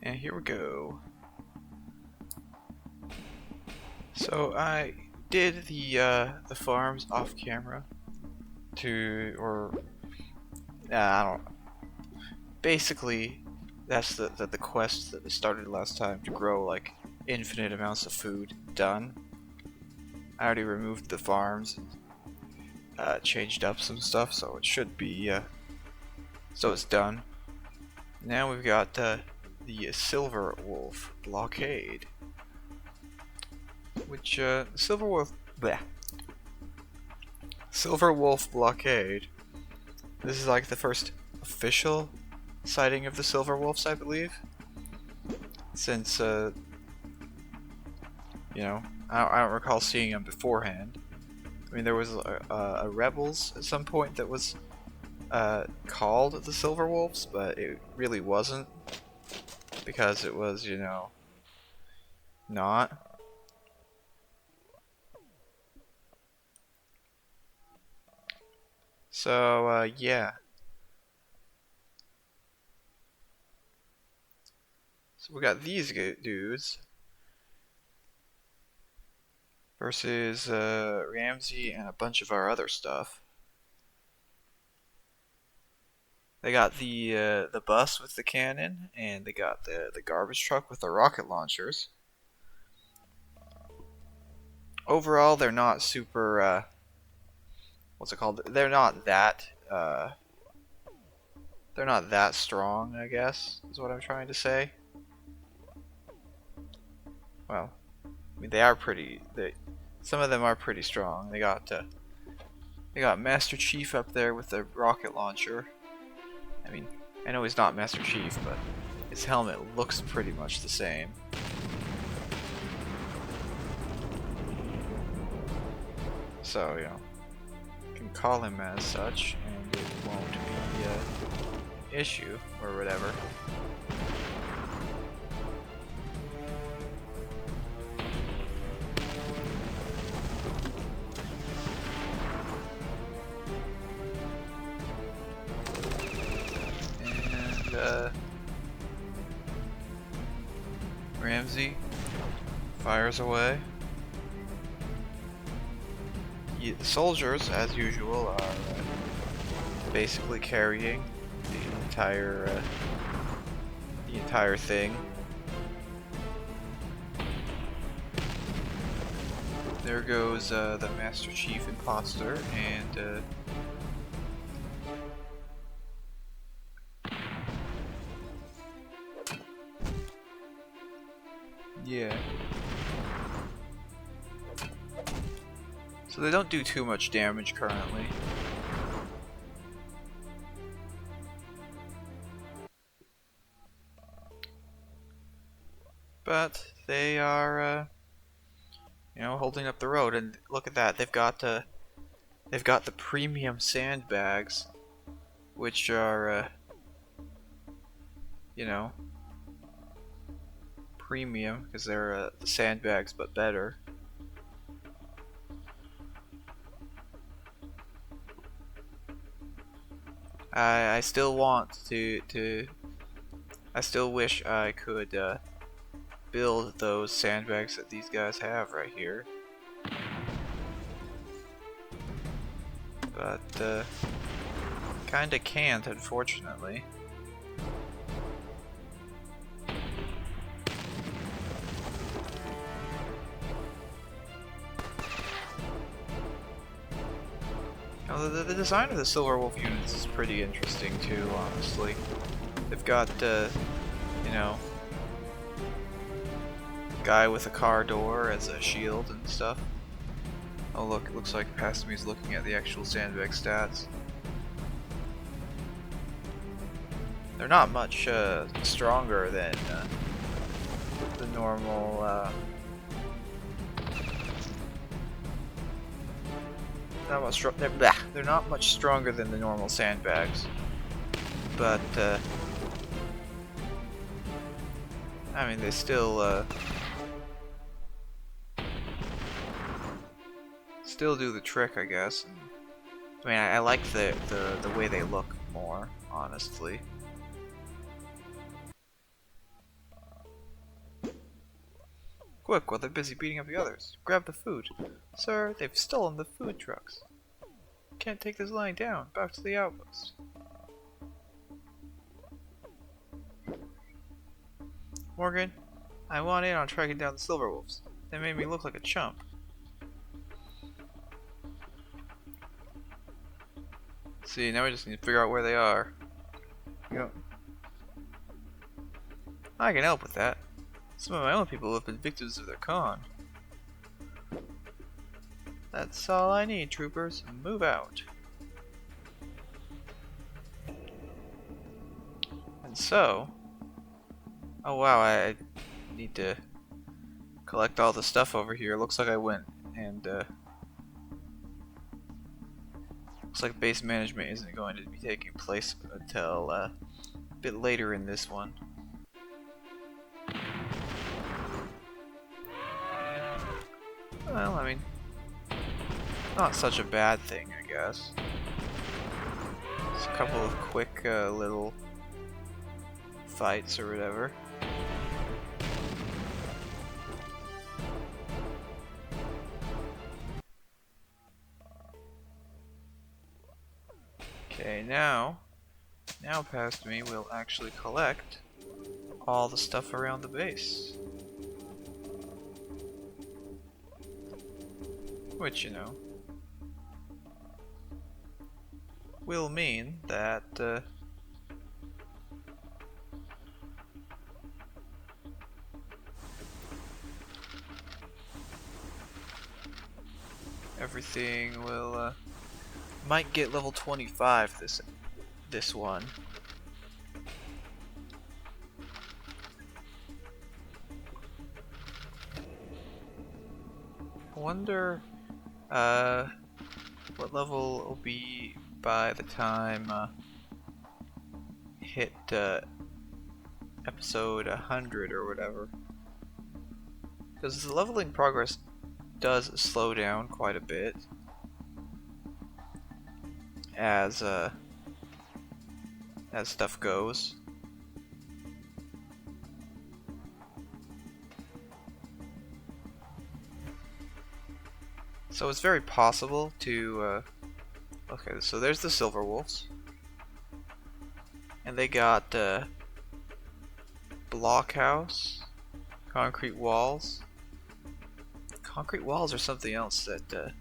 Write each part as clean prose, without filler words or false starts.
And here we go. So I did the farms off camera I don't. Basically, that's the quest that started last time, to grow like infinite amounts of food. Done. I already removed the farms and changed up some stuff, so it should be so it's done. Now we've got the Silverwolf blockade, which Silverwolf blockade. This is like the first official sighting of the Silverwolves, I believe. Since I don't recall seeing them beforehand. I mean, there was a rebels at some point that was called the Silverwolves, but it really wasn't, because it was, not. So yeah. So we got these dudes versus Ramsey and a bunch of our other stuff. They got the bus with the cannon, and they got the garbage truck with the rocket launchers. Overall, they're not super. What's it called? They're not that. They're not that strong, I guess, is what I'm trying to say. Well, I mean, they are pretty. Some of them are pretty strong. They got Master Chief up there with the rocket launcher. I mean, I know he's not Master Chief, but his helmet looks pretty much the same. So, you can call him as such, and it won't be an issue, or whatever. Ramsey fires away. The soldiers, as usual, are basically carrying the entire thing. There goes the Master Chief imposter, and yeah. So they don't do too much damage currently. But they are, holding up the road. And look at that, they've got the premium sandbags, which are, premium because they're the sandbags but better. I still want to I still wish I could build those sandbags that these guys have right here, but kinda can't, unfortunately. Now, the design of the Silverwolf units is pretty interesting too, honestly. They've got, guy with a car door as a shield and stuff. Oh look, it looks like past me is looking at the actual sandbag stats. They're not much stronger than the normal. They're not much stronger than the normal sandbags, but I mean, they still do the trick, I guess. And, I mean, I like the way they look more, honestly. Quick, while they're busy beating up the others. Grab the food. Sir, they've stolen the food trucks. Can't take this lying down. Back to the outpost. Morgan, I want in on tracking down the Silverwolves. They made me look like a chump. See, now we just need to figure out where they are. Yep. I can help with that. Some of my own people have been victims of their con. That's all I need, troopers. Move out. And so... Oh wow, I need to collect all the stuff over here. Looks like I went and looks like base management isn't going to be taking place until a bit later in this one. Well, I mean, not such a bad thing, I guess. Just a couple of quick little fights or whatever. Okay, now past me, we'll actually collect all the stuff around the base. Which, you know, will mean that everything will might get level 25 this one. I wonder what level will be by the time hit episode 100 or whatever. Because the leveling progress does slow down quite a bit as stuff goes. So it's very possible to okay, so there's the Silverwolves, and they got blockhouse, concrete walls. Concrete walls are something else that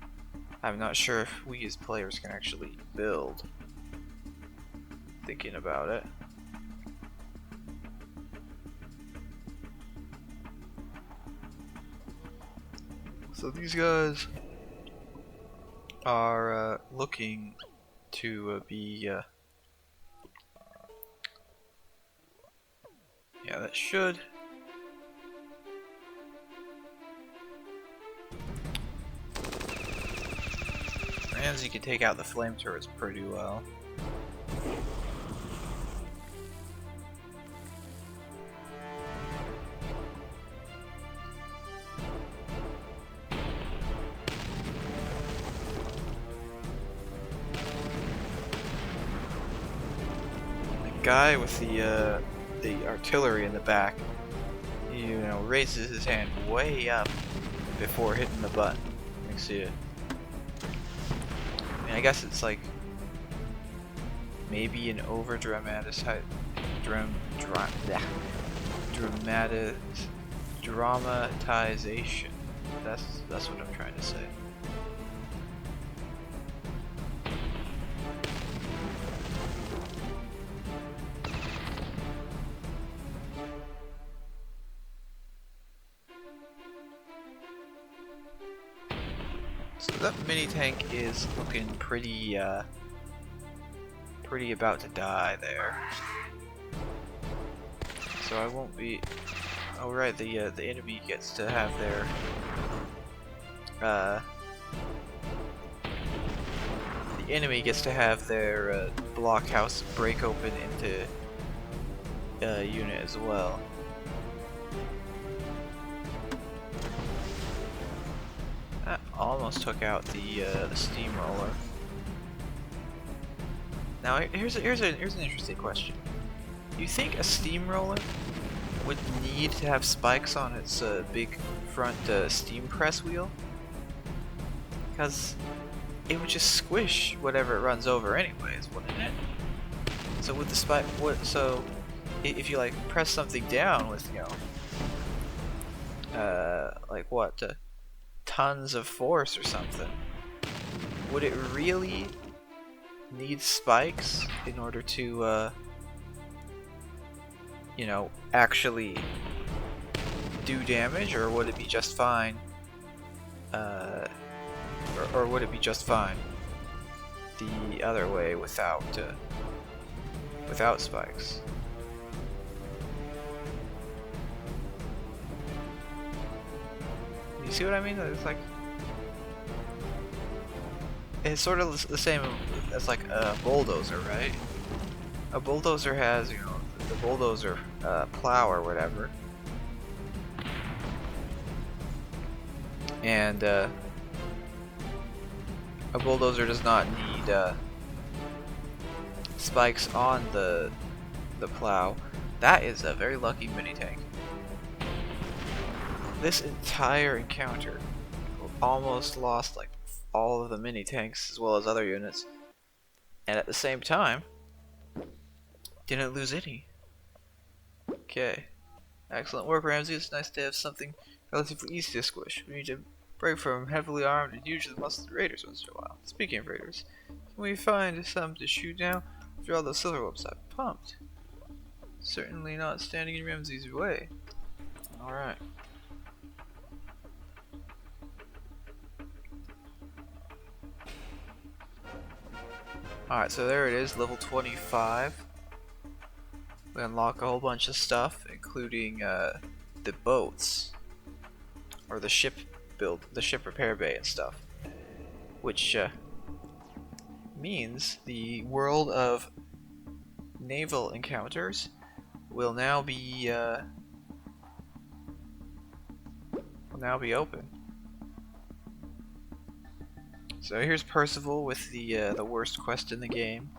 I'm not sure if we as players can actually build. Thinking about it. So these guys are looking to be yeah, that should as you can take out the flame turrets pretty well. Guy with the artillery in the back, you know, raises his hand way up before hitting the button. You can see it. I mean, I guess it's like maybe an over dramatization. That's what I'm trying to say. So that mini tank is looking pretty about to die there. So I won't be. Oh right, the enemy gets to have their blockhouse break open into a unit as well. That almost took out the steamroller. Now here's an interesting question. Do you think a steamroller would need to have spikes on its big front steam press wheel, because it would just squish whatever it runs over anyways, wouldn't it? So with the spike, if you like press something down with, you know, like what, tons of force or something, would it really need spikes in order to, you know, actually do damage, or would it be just fine? Or would it be just fine the other way without spikes? You see what I mean? It's like, it's sort of the same as like a bulldozer, right? A bulldozer has, you know, the bulldozer plow or whatever, and a bulldozer does not need spikes on the plow. That is a very lucky mini tank. This entire encounter almost lost like all of the mini tanks as well as other units, and at the same time didn't lose any. Okay, excellent work, Ramsey. It's nice to have something relatively easy to squish. We need to break from heavily armed and usually muscled raiders once in a while. Speaking of raiders, can we find some to shoot now? After all the Silverwolves I've pumped. Certainly not standing in Ramsey's way. Alright. Alright, so there it is, level 25. We unlock a whole bunch of stuff, including the boats, or the ship repair bay and stuff, which means the world of naval encounters will now be open. So here's Percival with the worst quest in the game.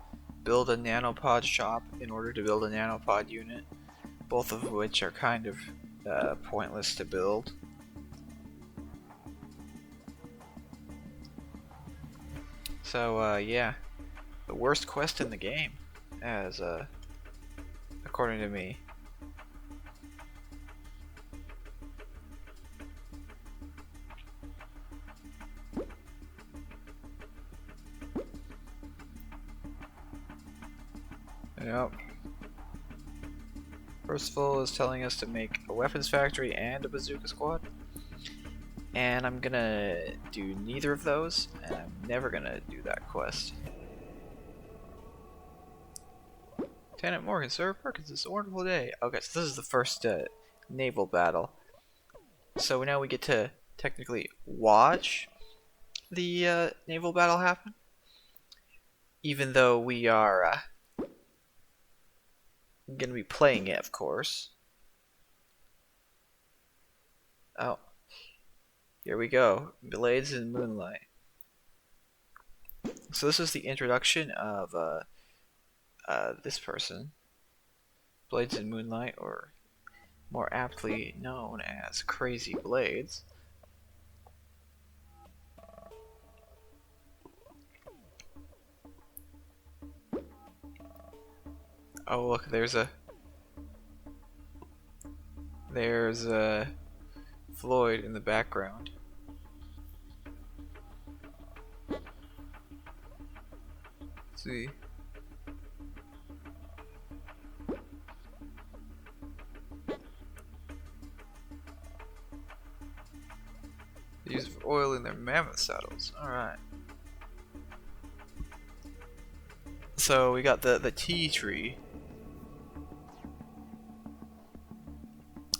Build a nanopod shop in order to build a nanopod unit, both of which are kind of pointless to build. So yeah, the worst quest in the game, as according to me. Yep. Percival is telling us to make a weapons factory and a bazooka squad. And I'm gonna do neither of those, and I'm never gonna do that quest. Lieutenant Morgan, Sir Perkins, it's a wonderful day. Okay, so this is the first naval battle. So now we get to technically watch the naval battle happen. Even though we are gonna be playing it, of course. Oh. Here we go. Blades and Moonlight. So this is the introduction of this person. Blades and Moonlight, or more aptly known as Crazy Blades. Oh look, there's Floyd in the background. Let's see. They use oil in their mammoth saddles. Alright. So we got the tea tree.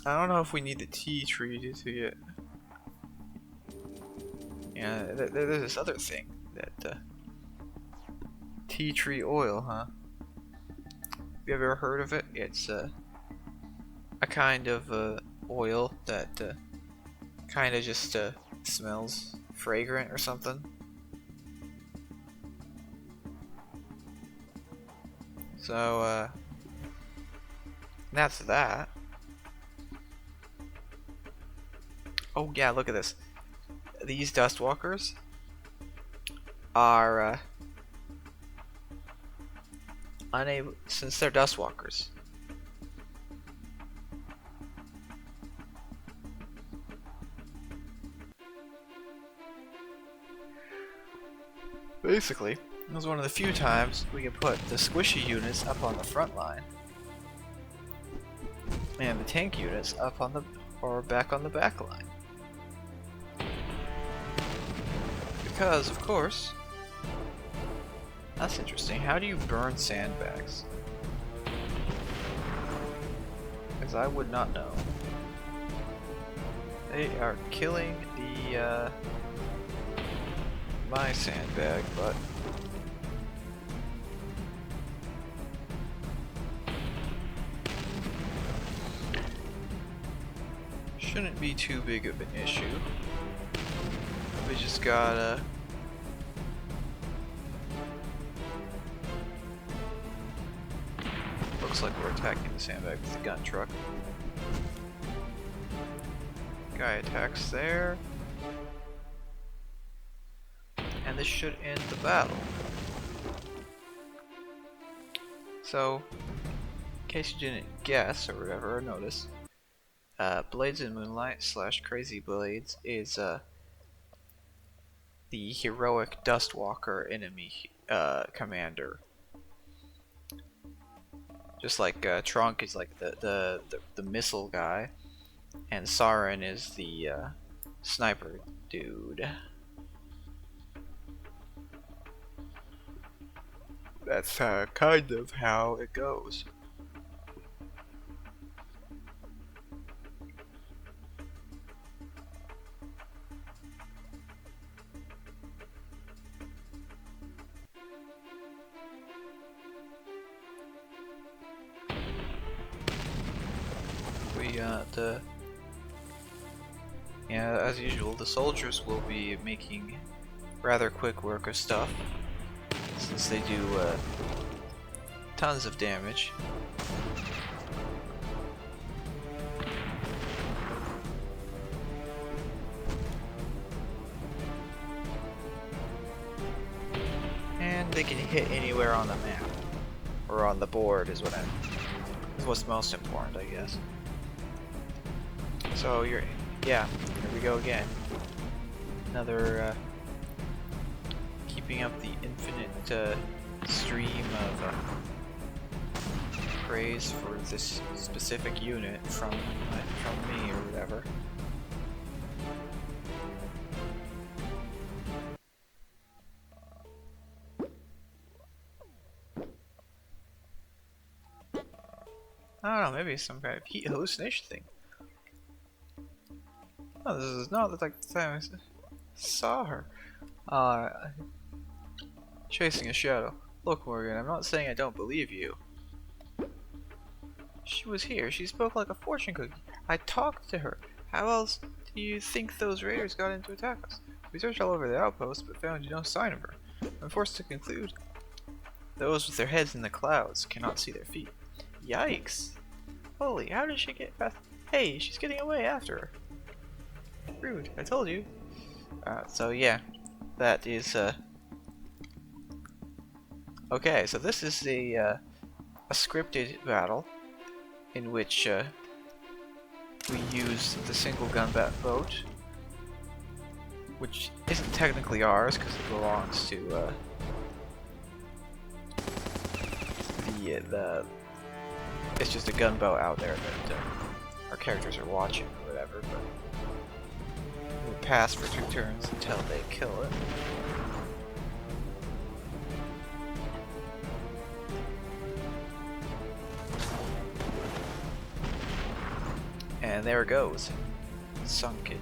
I don't know if we need the tea tree to get. Yeah, there's this other thing that tea tree oil, huh? Have you ever heard of it? It's a kind of oil that kind of just smells fragrant or something. So that's that. Oh yeah, look at this. These dustwalkers are unable, since they're dustwalkers. Basically, it was one of the few times we could put the squishy units up on the front line, and the tank units up on the, or back on the back line. Because, of course, that's interesting. How do you burn sandbags? Because I would not know. They are killing the, my sandbag, but shouldn't be too big of an issue. We just gotta looks like we're attacking the sandbag with the gun truck. Guy attacks there. And this should end the battle. So, in case you didn't guess or whatever, or notice, Blades in Moonlight / Crazy Blades is the heroic Dustwalker enemy commander. Just like Trunk is like the missile guy, and Saren is the sniper dude. That's kind of how it goes. We got yeah, as usual, the soldiers will be making rather quick work of stuff, since they do tons of damage. And they can hit anywhere on the map, or on the board is what's most important, I guess. So yeah, here we go again. Another keeping up the infinite stream of praise for this specific unit from me or whatever. I don't know, maybe some kind of heat hallucination thing. Oh, this is not like the time I saw her. Chasing a shadow. Look, Morgan, I'm not saying I don't believe you. She was here. She spoke like a fortune cookie. I talked to her. How else do you think those raiders got in to attack us? We searched all over the outpost, but found no sign of her. I'm forced to conclude those with their heads in the clouds cannot see their feet. Yikes! Holy, how did she get past? Hey, she's getting away after her. Rude, I told you. So yeah, that is okay, so this is a scripted battle in which we use the single gun boat, which isn't technically ours because it belongs to the it's just a gunboat out there that our characters are watching or whatever, but we'll pass for 2 turns until they kill it. And there it goes. Sunken.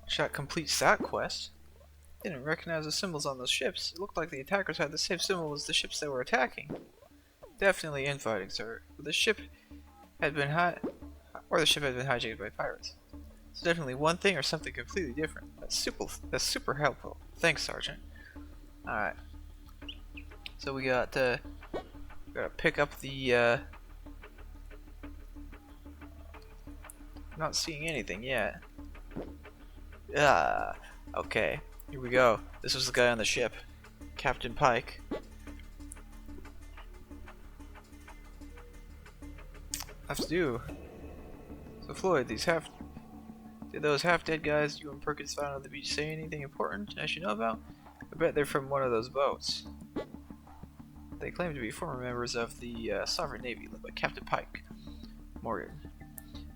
Shot completes that quest. Didn't recognize the symbols on those ships. It looked like the attackers had the same symbol as the ships they were attacking. Definitely infighting, sir. The ship had been hijacked by pirates. It's definitely one thing or something completely different. That's super helpful. Thanks, Sergeant. Alright. So we got Gotta pick up the, not seeing anything yet. Ah, okay. Here we go. This was the guy on the ship. Captain Pike. Have to do. So Floyd, did those half-dead guys you and Perkins found on the beach say anything important I should know about? I bet they're from one of those boats. They claim to be former members of the Sovereign Navy led by Captain Pike. Morgan.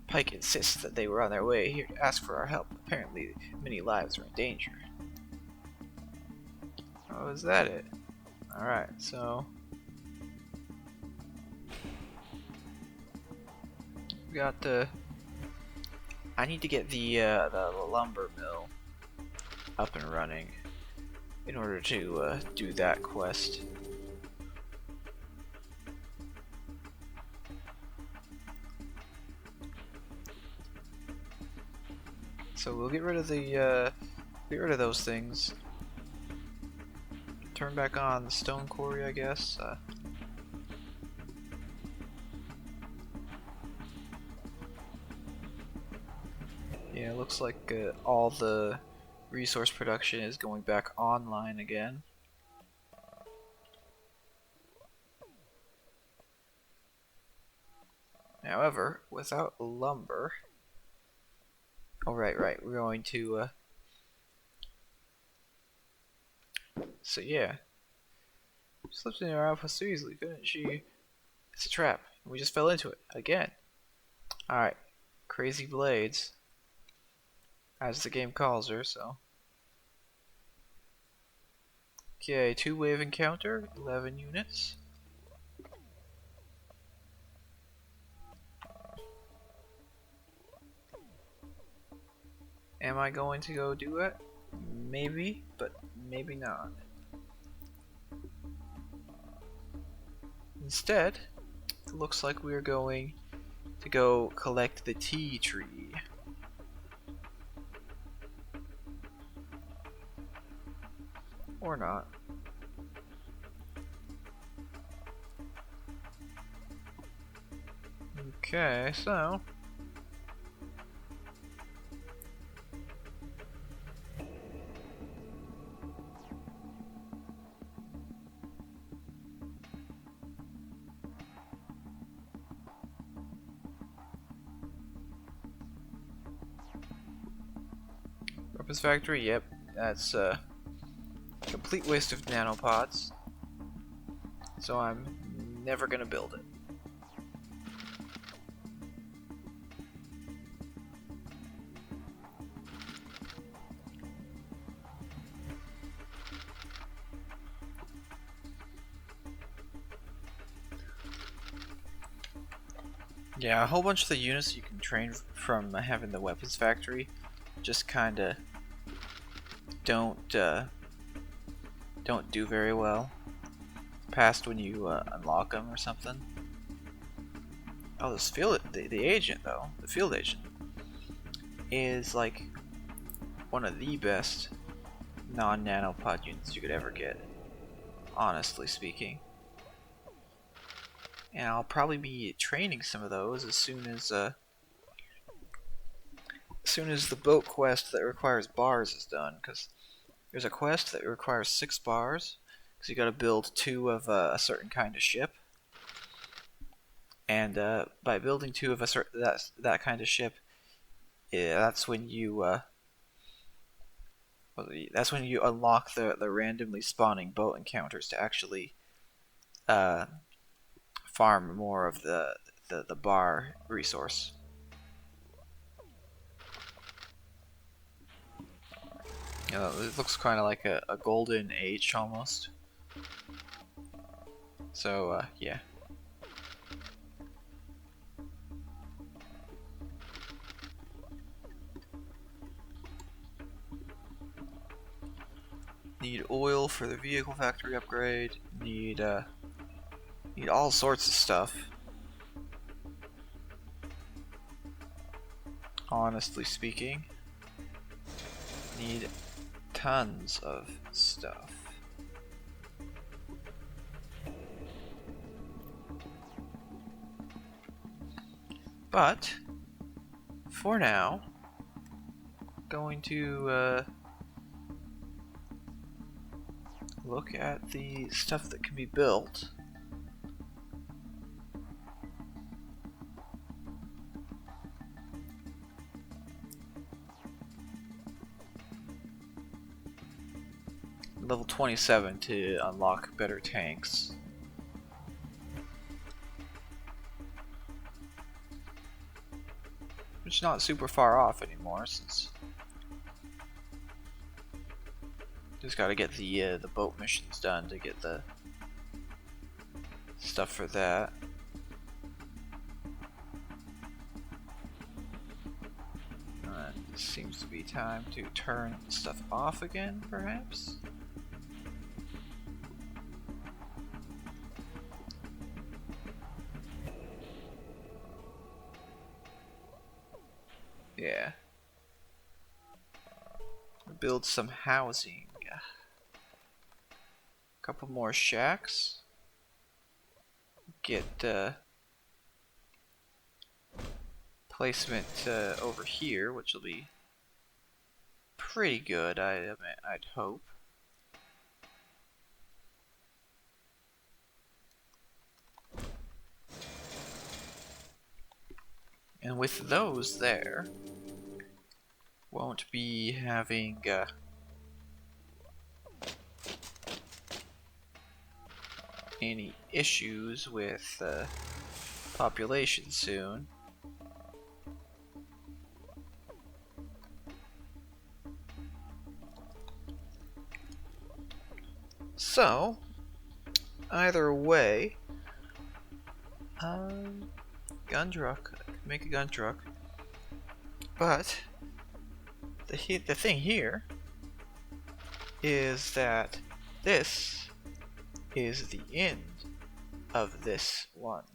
Pike insists that they were on their way here to ask for our help. Apparently, many lives are in danger. Oh, is that it? Alright, so... we got the... I need to get the lumber mill up and running in order to do that quest. So we'll get rid of the those things. Turn back on the stone quarry, I guess. Yeah, it looks like all the resource production is going back online again. However, without lumber... Oh, right, we're going to... So, yeah. Slipped into our outpost so easily, couldn't she? It's a trap. We just fell into it. Again. Alright. Crazy Blades. As the game calls her, so... Okay, 2-wave encounter, 11 units. Am I going to go do it? Maybe, but maybe not. Instead, it looks like we're going to go collect the tea tree. Or not. Okay, so... Weapons factory, yep. That's a complete waste of nanopods. So I'm never gonna build it. Yeah, a whole bunch of the units you can train from having the weapons factory just kinda don't do very well past when you unlock them or something. Oh, this the agent though, the field agent is like one of the best non-nanopod units you could ever get, honestly speaking. And I'll probably be training some of those as soon as the boat quest that requires bars is done, because there's a quest that requires 6 bars, because you got to build 2 of a certain kind of ship, and by building 2 of that kind of ship, yeah, that's when you unlock the randomly spawning boat encounters to actually farm more of the bar resource. It looks kind of like a golden age almost. So yeah. Need oil for the vehicle factory upgrade. Need all sorts of stuff. Honestly speaking, need tons of stuff. But for now, going to look at the stuff that can be built. Level 27 to unlock better tanks. Which is not super far off anymore, since just gotta get the boat missions done to get the stuff for that. It seems to be time to turn stuff off again, perhaps. Yeah. Build some housing. A couple more shacks. Get placement over here, which will be pretty good, I'd hope. And with those there, won't be having any issues with population soon. So, either way, gun truck, make a gun truck, but the thing here is that this is the end of this one.